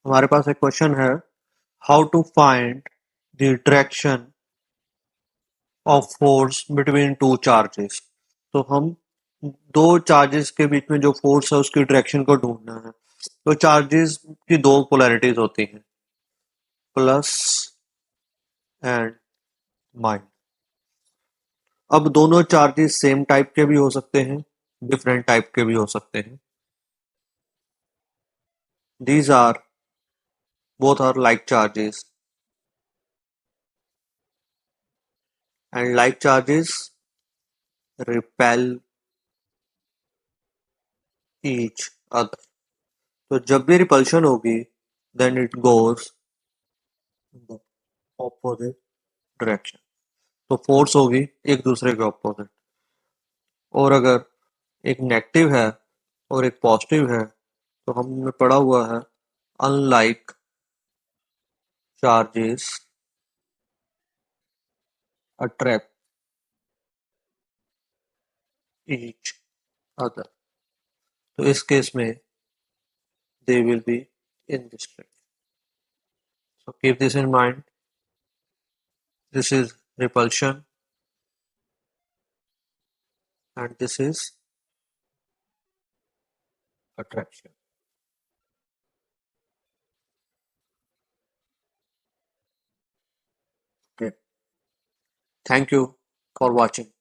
हमारे पास एक क्वेश्चन है, how to find the direction of force between two charges. तो हम दो चार्जेस के बीच में जो फोर्स है उसकी डायरेक्शन को ढूंढना है। तो चार्जेस की दो पोलैरिटीज होती हैं, प्लस एंड माइनस। अब दोनों चार्जेस सेम टाइप के भी हो सकते हैं, डिफरेंट टाइप के भी हो सकते हैं। These are both are like charges, and like charges repel each other. तो जब भी रिपल्शन होगी then it goes in the opposite direction. तो फोर्स होगी एक दूसरे के ऑपोजिट। और अगर एक नेगेटिव है और एक पॉजिटिव है तो हमने पढ़ा हुआ है, unlike charges attract each other. तो इस केस में they will be in this direction. So keep this in mind. This is repulsion and this is attraction. Okay. Thank you for watching.